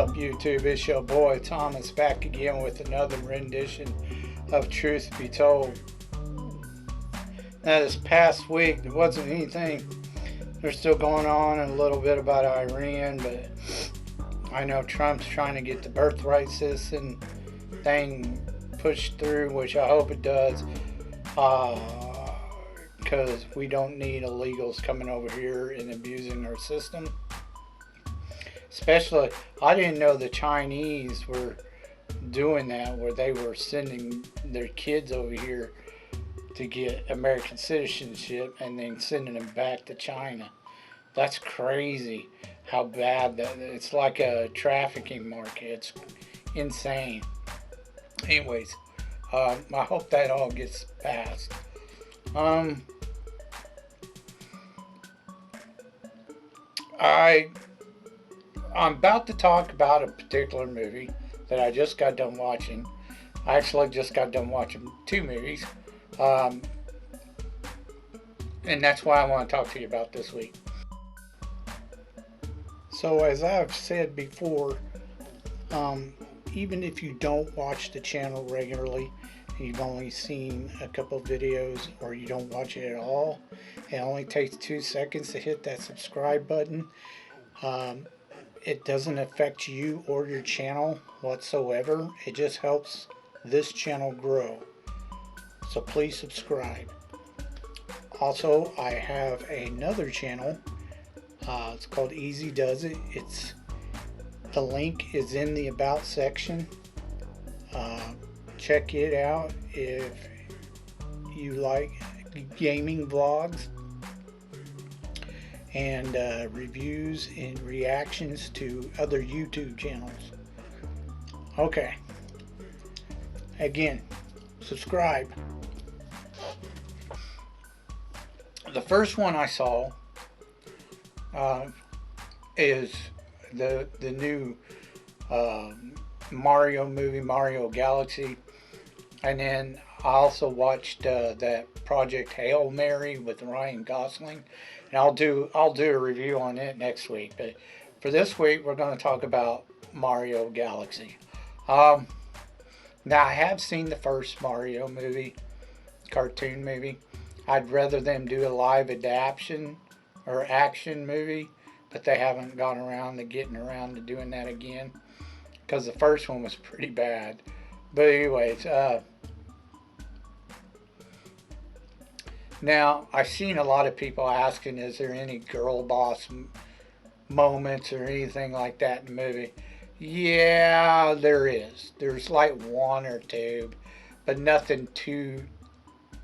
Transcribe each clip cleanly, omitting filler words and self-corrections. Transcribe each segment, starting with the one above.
up, YouTube? It's your boy Thomas back again with another rendition of Truth Be Told. Now, this past week, there wasn't anything. There's still going on a little bit about Iran, but I know Trump's trying to get the birthright citizen thing pushed through, which I hope it does, because we don't need illegals coming over here and abusing our system. Especially, I didn't know the Chinese were doing that, where they were sending their kids over here to get American citizenship and then sending them back to China. That's crazy how bad that is. It's like a trafficking market. It's insane. Anyways, I hope that all gets passed. I'm about to talk about a particular movie that I just got done watching. I actually just got done watching two movies. And that's why I want to talk to you about this week. So as I've said before, even if you don't watch the channel regularly, and you've only seen a couple videos or you don't watch it at all, it only takes 2 seconds to hit that subscribe button. It doesn't affect you or your channel whatsoever. It just helps this channel grow. So please subscribe. Also, I have another channel. It's called Easy Does It. The link is in the About section. Check it out if you like gaming vlogs and reviews and reactions to other YouTube channels. Okay. Again, subscribe. The first one I saw is the new Mario movie, Mario Galaxy, and then I also watched that Project Hail Mary with Ryan Gosling, and I'll do a review on it next week. But for this week, we're going to talk about Mario Galaxy. Now, I have seen the first Mario movie, cartoon movie. I'd rather them do a live adaptation or action movie, but they haven't gotten around to doing that again, because the first one was pretty bad. But anyways, now I've seen a lot of people asking, is there any girl boss moments or anything like that in the movie? Yeah, there is. There's like one or two, but nothing too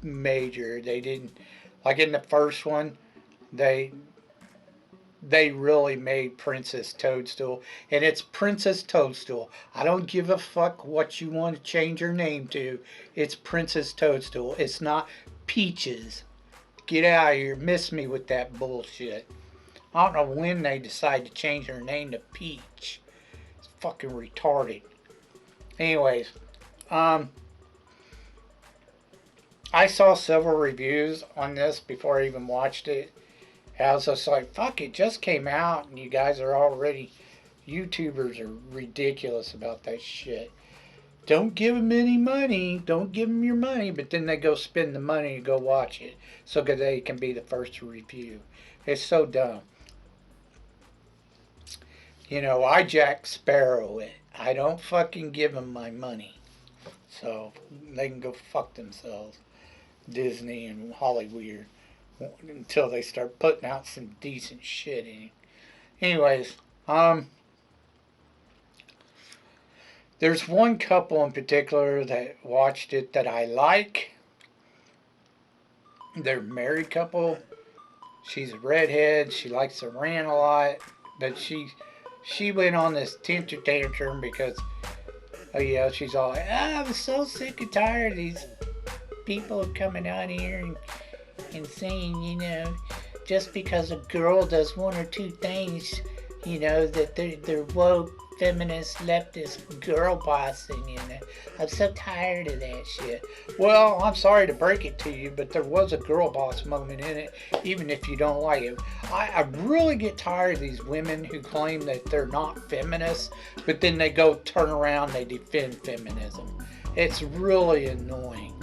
major. They didn't, like in the first one, they really made Princess Toadstool, and it's Princess Toadstool. I don't give a fuck what you want to change her name to. It's Princess Toadstool. It's not Peaches. Get out of here. Miss me with that bullshit. I don't know when they decide to change her name to Peach. It's fucking retarded. Anyways, I saw several reviews on this before I even watched it. I was just like, fuck, it just came out and you guys are already, YouTubers are ridiculous about that shit. Don't give them any money. Don't give them your money, but then they go spend the money to go watch it so that they can be the first to review. It's so dumb. You know, I Jack Sparrow it. I don't fucking give them my money. So they can go fuck themselves. Disney and Hollywood, until they start putting out some decent shit in it. Anyways, there's one couple in particular that watched it that I like. They're a married couple. She's a redhead. She likes to rant a lot, but she went on this temper tantrum because, oh yeah, she's all like, I'm so sick and tired of these people coming out here and saying, you know, just because a girl does one or two things, you know, that they're woke feminist leftist girl boss thing in it. I'm so tired of that shit. Well, I'm sorry to break it to you, but there was a girl boss moment in it, even if you don't like it. I really get tired of these women who claim that they're not feminists, but then they go turn around, they defend feminism. It's really annoying.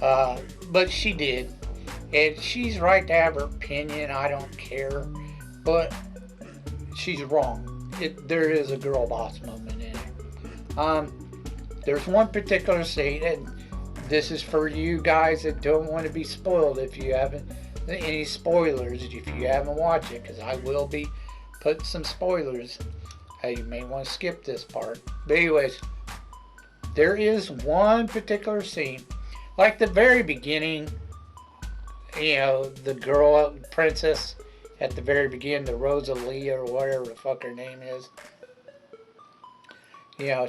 But she did. And she's right to have her opinion. I don't care. But she's wrong. There is a girl boss moment in it. There's one particular scene, and this is for you guys that don't want to be spoiled if you haven't, any spoilers if you haven't watched it, because I will be putting some spoilers. You may want to skip this part. But anyways, there is one particular scene, like the very beginning, the girl, princess, at the very beginning, the Rosalie or whatever the fuck her name is.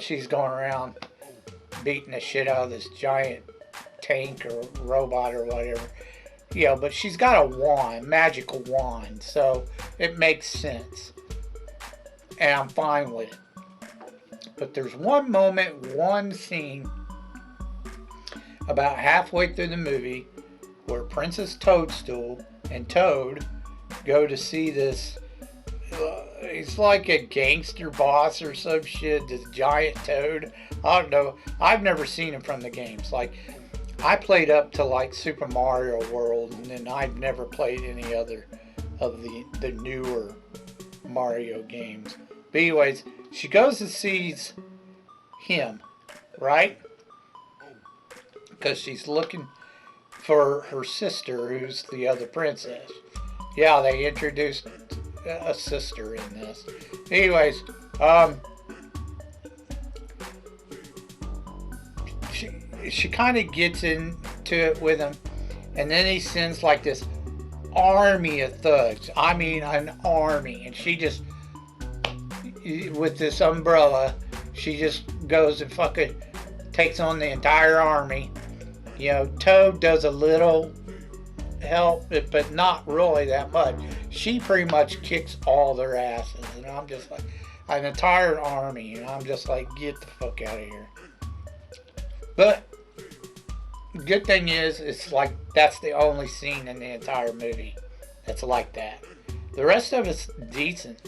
She's going around beating the shit out of this giant tank or robot or whatever. But she's got a wand, magical wand, so it makes sense. And I'm fine with it. But there's one moment, one scene, about halfway through the movie, where Princess Toadstool and Toad go to see this, he's like a gangster boss or some shit, this giant toad. I don't know. I've never seen him from the games. Like, I played up to like Super Mario World, and then I've never played any other of the newer Mario games. But anyways, she goes and sees him, right? Because she's looking for her sister, who's the other princess. Yeah, they introduced a sister in this. Anyways, she kind of gets into it with him, and then he sends like this army of thugs. I mean, an army, and she just, with this umbrella, she just goes and fucking takes on the entire army. Toad does a little help, but not really that much. She pretty much kicks all their asses, and I'm just like, an entire army, and I'm just like, get the fuck out of here. But good thing is, it's like that's the only scene in the entire movie that's like that. The rest of it's decent.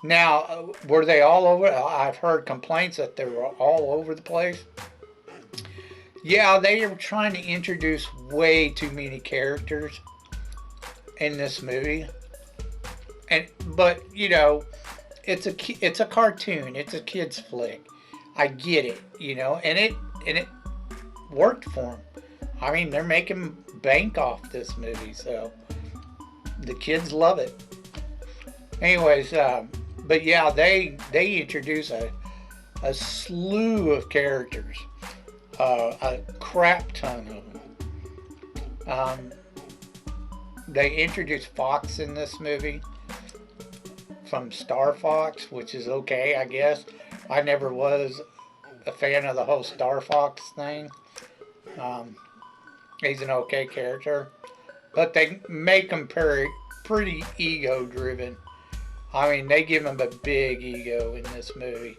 Now, were they all over? I've heard complaints that they were all over the place. Yeah, they were trying to introduce way too many characters in this movie, but it's a cartoon, it's a kids flick. I get it, and it worked for them. I mean, they're making bank off this movie, so the kids love it. Anyways, but yeah, they introduce a slew of characters. A crap ton of them. They introduced Fox in this movie from Star Fox, which is okay, I guess. I never was a fan of the whole Star Fox thing. He's an okay character, but they make him pretty ego-driven. I mean, they give him a big ego in this movie.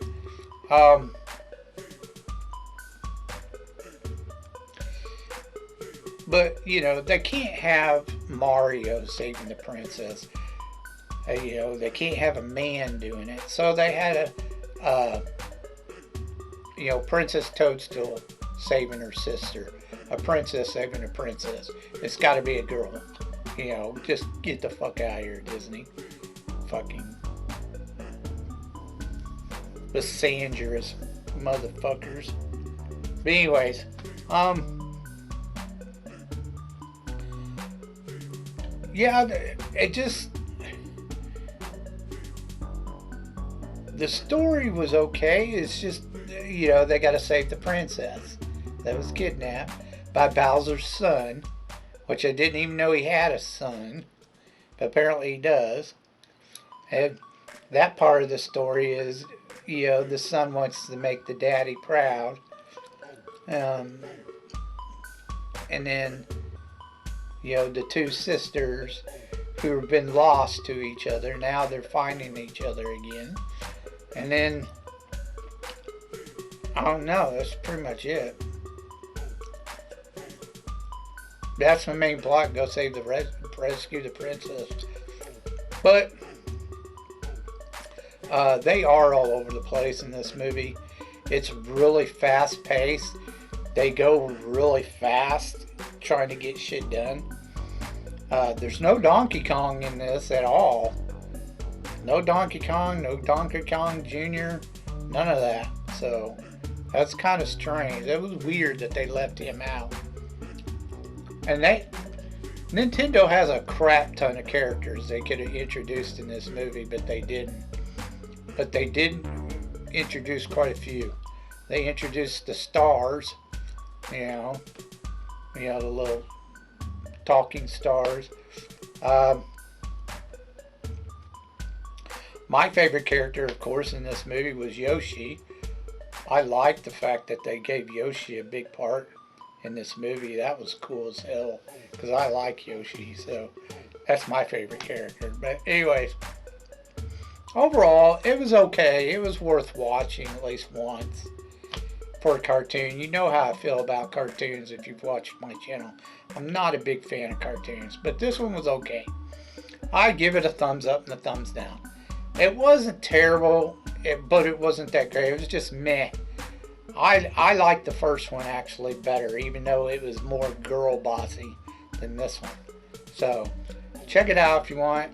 But, they can't have Mario saving the princess. They can't have a man doing it. So they had Princess Toadstool saving her sister. A princess saving a princess. It's got to be a girl. Just get the fuck out of here, Disney. Fucking Lysandrous motherfuckers. But anyways, yeah, it just, the story was okay. It's just, they got to save the princess that was kidnapped by Bowser's son, which I didn't even know he had a son, but apparently he does. And that part of the story is, the son wants to make the daddy proud. And then, the two sisters who have been lost to each other, now they're finding each other again. And then I don't know. That's pretty much it. That's the main plot. Go save the rescue the princess. But they are all over the place in this movie. It's really fast paced. They go really fast trying to get shit done. There's no Donkey Kong in this at all. No Donkey Kong, no Donkey Kong Jr., none of that. So that's kind of strange. It was weird that they left him out. And Nintendo has a crap ton of characters they could have introduced in this movie, but they didn't. But they did introduce quite a few. They introduced the stars, the little talking stars. My favorite character, of course, in this movie was Yoshi. I liked the fact that they gave Yoshi a big part in this movie. That was cool as hell because I like Yoshi, so that's my favorite character. But anyways, overall it was okay. It was worth watching at least once for a cartoon. You know how I feel about cartoons if you've watched my channel. I'm not a big fan of cartoons, but this one was okay. I give it a thumbs up and a thumbs down. It wasn't terrible, but it wasn't that great. It was just meh. I liked the first one actually better, even though it was more girl bossy than this one. So check it out if you want.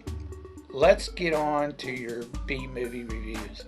Let's get on to your B-movie reviews.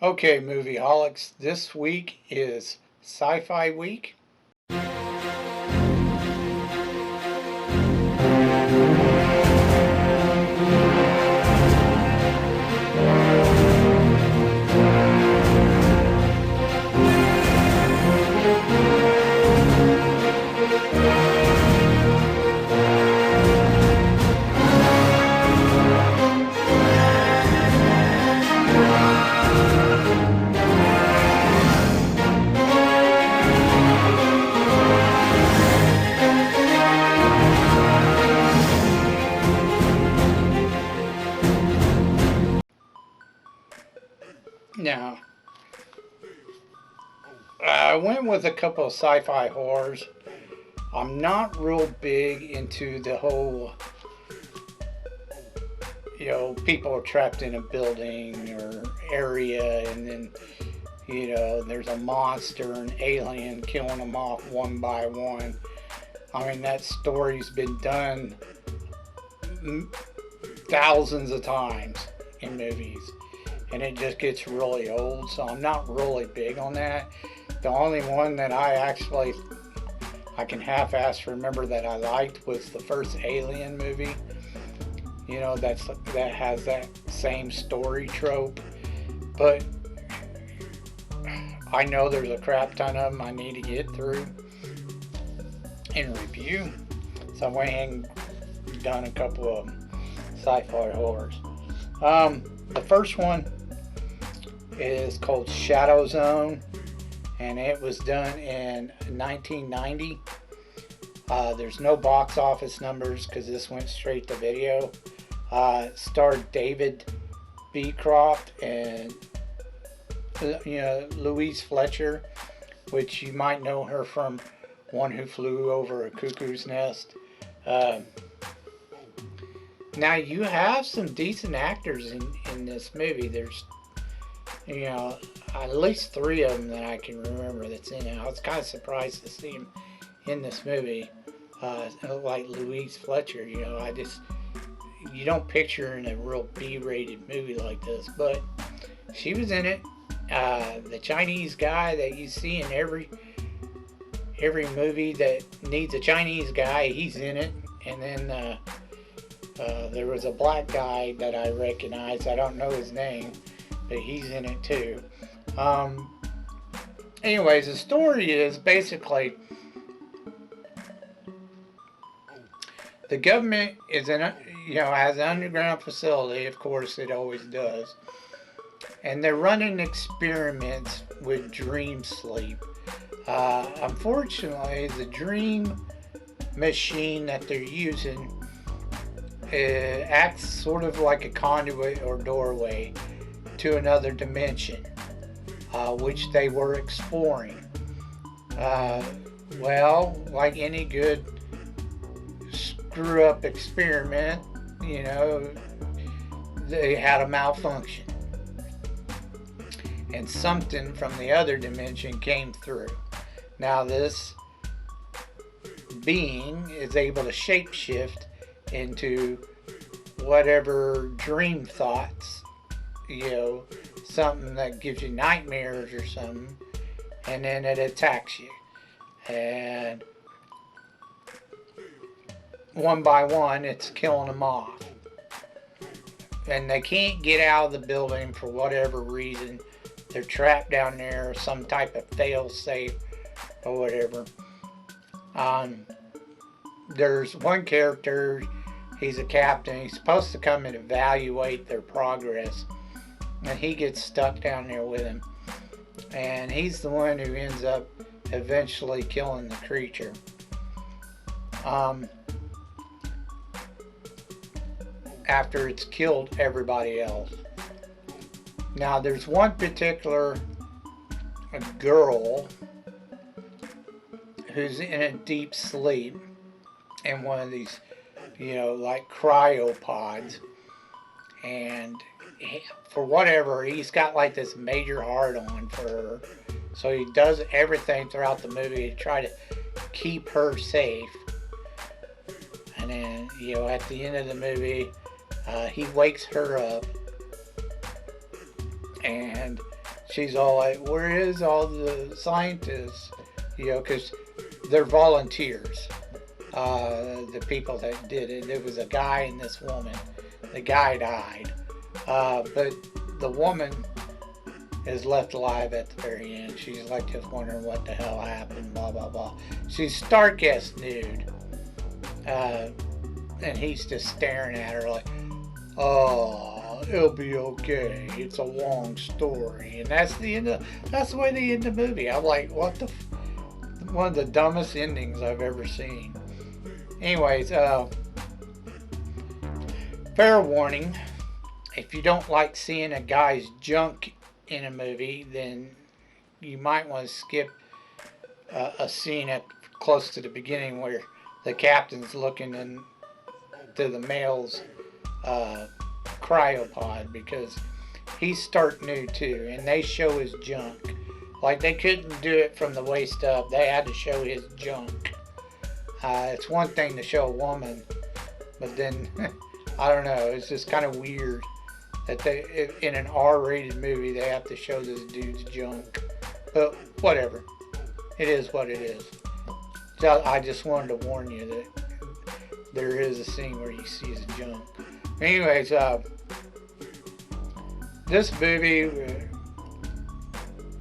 Okay, Movieholics, this week is Sci-Fi Week. Now, I went with a couple of sci-fi horrors. I'm not real big into the whole, people are trapped in a building or area and then, there's a monster, an alien killing them off one by one. I mean, that story's been done thousands of times in movies. And it just gets really old, so I'm not really big on that. The only one that I can half-ass remember that I liked was the first Alien movie. That has that same story trope. But I know there's a crap ton of them I need to get through and review. So I went ahead and done a couple of sci-fi horrors. The first one is called Shadowzone, and it was done in 1990. There's no box office numbers because this went straight to video. It starred David Beecroft and Louise Fletcher, which you might know her from One Who Flew Over a Cuckoo's Nest. Now you have some decent actors in this movie. There's at least 3 of them that I can remember that's in it. I was kind of surprised to see him in this movie. Like Louise Fletcher, you don't picture her in a real B-rated movie like this, but she was in it. The Chinese guy that you see in every movie that needs a Chinese guy, he's in it. And then There was a black guy that I recognized. I don't know his name, but he's in it too. Um, Anyways, the story is basically the government is in a, has an underground facility. Of course, it always does, and they're running experiments with dream sleep. Unfortunately, the dream machine that they're using acts sort of like a conduit or doorway to another dimension, which they were exploring. Well, like any good screw up experiment, they had a malfunction. And something from the other dimension came through. Now, this being is able to shapeshift into whatever dream thoughts, something that gives you nightmares or something, and then it attacks you. And one by one, it's killing them off. And they can't get out of the building for whatever reason. They're trapped down there, some type of fail-safe or whatever. There's one character, he's a captain. He's supposed to come and evaluate their progress. And he gets stuck down there with him. And he's the one who ends up eventually killing the creature. After it's killed everybody else. Now, there's one particular girl who's in a deep sleep in one of these, like cryopods. And for whatever, he's got like this major hard on for her. So he does everything throughout the movie to try to keep her safe. And then, at the end of the movie, he wakes her up. And she's all like, where is all the scientists? Because they're volunteers. The people that did it. It was a guy and this woman. The guy died. But the woman is left alive at the very end. She's like just wondering what the hell happened, blah, blah, blah. She's stark-ass nude. And he's just staring at her like, oh, it'll be okay. It's a long story. And that's the way they end the movie. I'm like, what the one of the dumbest endings I've ever seen. Anyways, fair warning, if you don't like seeing a guy's junk in a movie, then you might want to skip a scene at close to the beginning where the captain's looking into the male's cryopod, because he's stark nude too, and they show his junk. Like, they couldn't do it from the waist up. They had to show his junk. It's one thing to show a woman, but then, I don't know, it's just kind of weird that they, in an R-rated movie, they have to show this dude's junk. But whatever. It is what it is. So I just wanted to warn you that there is a scene where you see his junk. Anyways, this movie,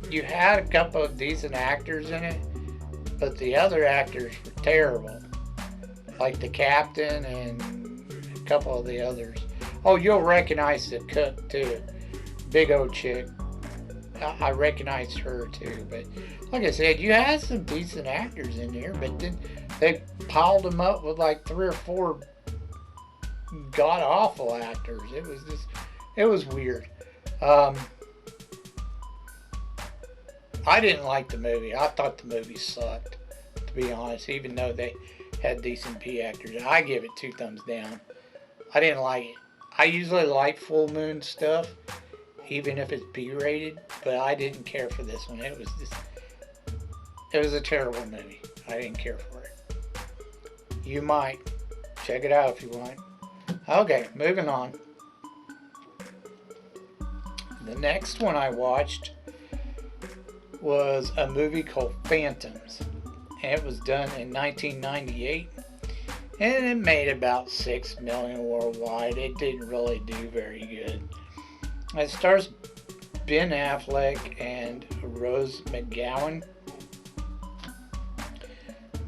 you had a couple of decent actors in it, but the other actors were terrible. Like the captain and a couple of the others. Oh, you'll recognize the cook too. Big old chick. I recognized her too. But like I said, you had some decent actors in there, but then they piled them up with like 3 or 4 god-awful actors. It was weird. I didn't like the movie. I thought the movie sucked, to be honest, even though they had decent P actors. I give it 2 thumbs down. I didn't like it. I usually like full moon stuff, even if it's B-rated, but I didn't care for this one. It was a terrible movie. I didn't care for it. You might. Check it out if you want. Okay, moving on. The next one I watched was a movie called Phantoms. And it was done in 1998. and it made about 6 million worldwide. It didn't really do very good. It stars Ben Affleck and Rose McGowan.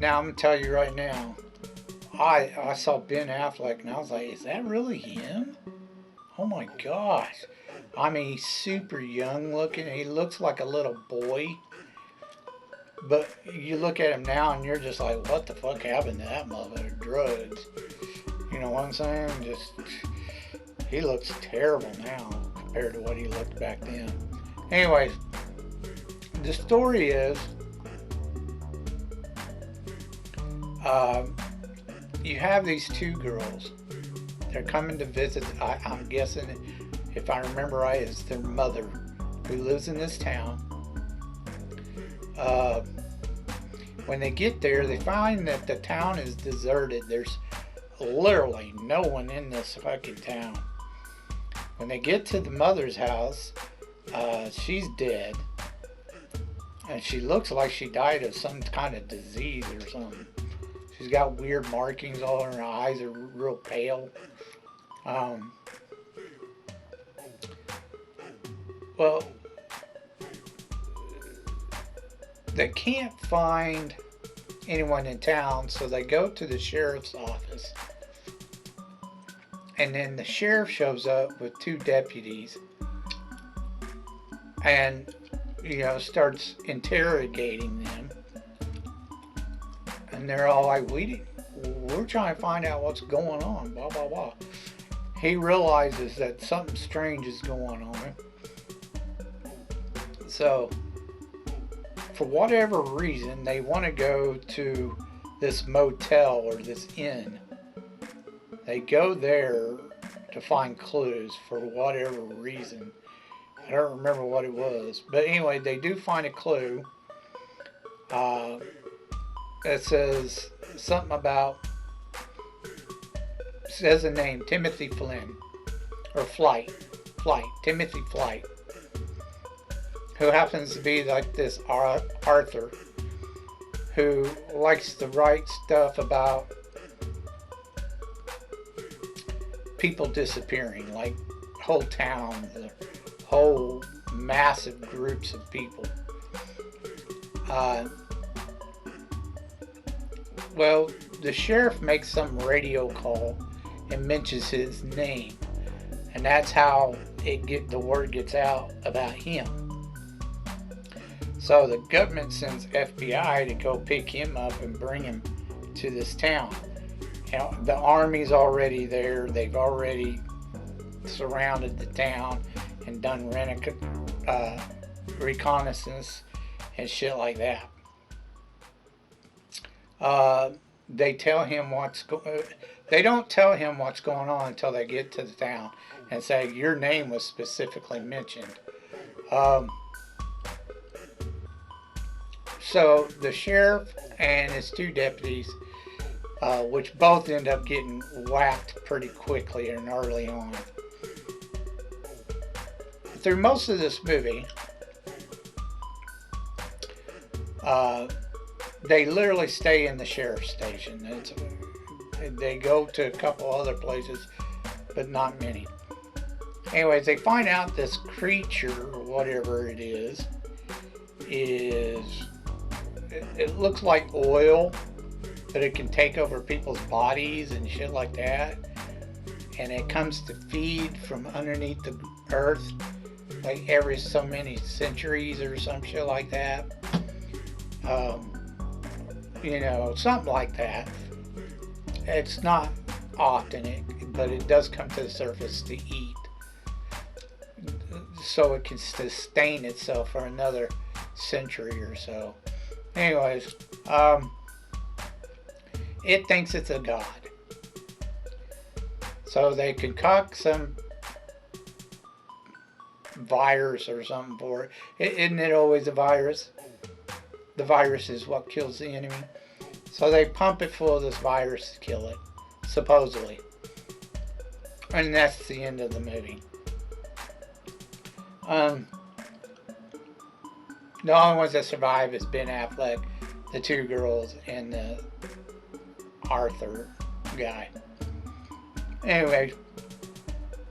Now I'm gonna tell you right now, I saw Ben Affleck and I was like, is that really him? Oh my gosh. I mean, he's super young looking. He looks like a little boy. But you look at him now and you're just like, what the fuck happened to that motherfucker? Drugs. You know what I'm saying? Just, he looks terrible now compared to what he looked back then. Anyways, the story is, you have these two girls. They're coming to visit, I'm guessing, if I remember right, it's their mother who lives in this town. When they get there, they find that the town is deserted. There's literally no one in this fucking town. When they get to the mother's house, she's dead. And she looks like she died of some kind of disease or something. She's got weird markings all over her eyes, are real pale. Well, they can't find anyone in town, so they go to the sheriff's office. And then the sheriff shows up with two deputies and, starts interrogating them. And they're all like, we're trying to find out what's going on, blah, blah, blah. He realizes that something strange is going on. So, for whatever reason, they want to go to this motel or this inn. They go there to find clues for whatever reason. I don't remember what it was. But anyway, they do find a clue. It says something about, says a name, Timothy Flynn. Or Flight, Timothy Flight. Who happens to be like this Arthur, who likes to write stuff about people disappearing, like whole towns, whole massive groups of people. Well, the sheriff makes some radio call and mentions his name, and that's how the word gets out about him. So the government sends FBI to go pick him up and bring him to this town. The army's already there. They've already surrounded the town and done reconnaissance and shit like that. They tell him they don't tell him what's going on until they get to the town and say your name was specifically mentioned. So the sheriff and his two deputies, which both end up getting whacked pretty quickly and early on. Through most of this movie, they literally stay in the sheriff's station. They go to a couple other places, but not many. Anyways, they find out this creature, or whatever it is, it looks like oil, but it can take over people's bodies and shit like that. And it comes to feed from underneath the earth, like every so many centuries or some shit like that. Something like that. It's not often, but it does come to the surface to eat. So it can sustain itself for another century or so. Anyways, it thinks it's a god. So they concoct some virus or something for it. Isn't it always a virus? The virus is what kills the enemy. So they pump it full of this virus to kill it, supposedly. And that's the end of the movie. The only ones that survive is Ben Affleck, the two girls, and the Arthur, guy. Anyway,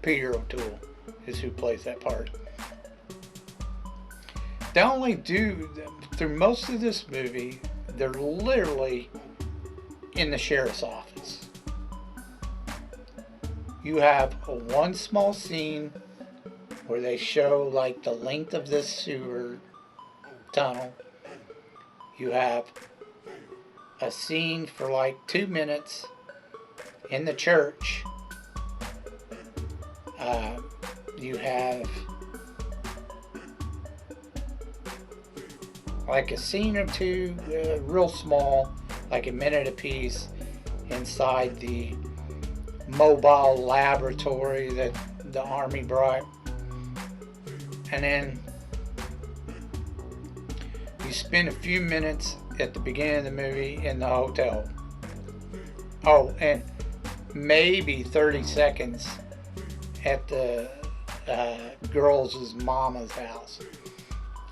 Peter O'Toole is who plays that part. They only do, through most of this movie, they're literally in the sheriff's office. You have one small scene where they show like the length of this sewer tunnel. You have a scene for like 2 minutes in the church. You have like a scene or two, real small, like a minute apiece, inside the mobile laboratory that the army brought. And then you spend a few minutes at the beginning of the movie in the hotel. Oh, and maybe 30 seconds at the girls' mama's house.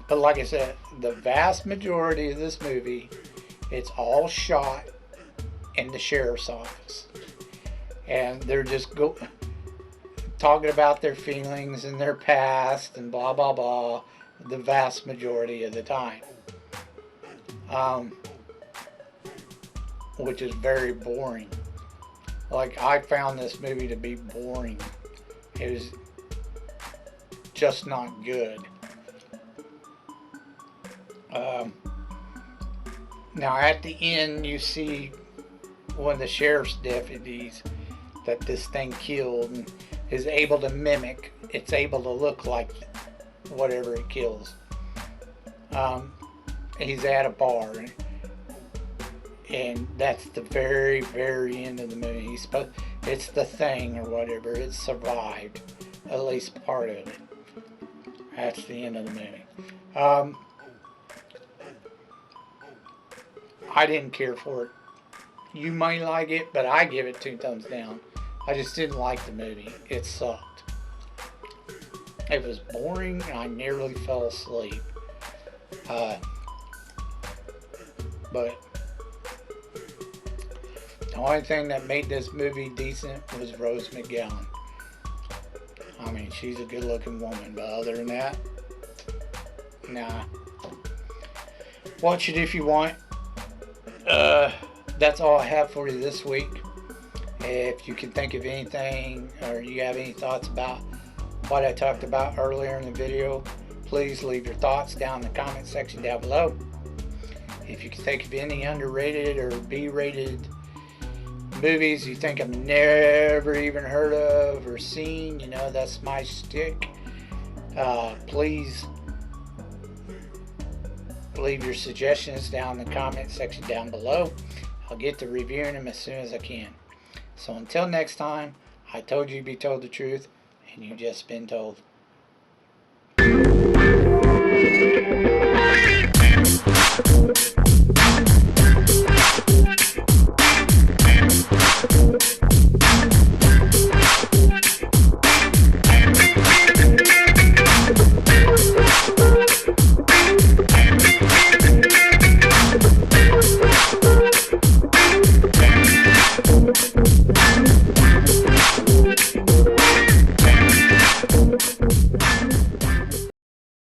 But like I said, the vast majority of this movie, it's all shot in the sheriff's office. And they're just talking about their feelings and their past and blah, blah, blah, the vast majority of the time. Which is very boring. Like, I found this movie to be boring. It was just not good. Now at the end you see one of the sheriff's deputies that this thing killed and is able to mimic. It's able to look like whatever it kills. He's at a bar, and that's the very, very end of the movie. It's the thing or whatever. It survived, at least part of it. That's the end of the movie. I didn't care for it. You might like it, but I give it 2 thumbs down. I just didn't like the movie. It sucked. It was boring, and I nearly fell asleep. But the only thing that made this movie decent was Rose McGowan. I mean, she's a good-looking woman, but other than that, nah. Watch it if you want. That's all I have for you this week. If you can think of anything or you have any thoughts about what I talked about earlier in the video, please leave your thoughts down in the comment section down below. If you can think of any underrated or B-rated movies you think I've never even heard of or seen, you know, that's my stick. Please leave your suggestions down in the comment section down below. I'll get to reviewing them as soon as I can. So until next time, I told you to be told the truth, and you've just been told.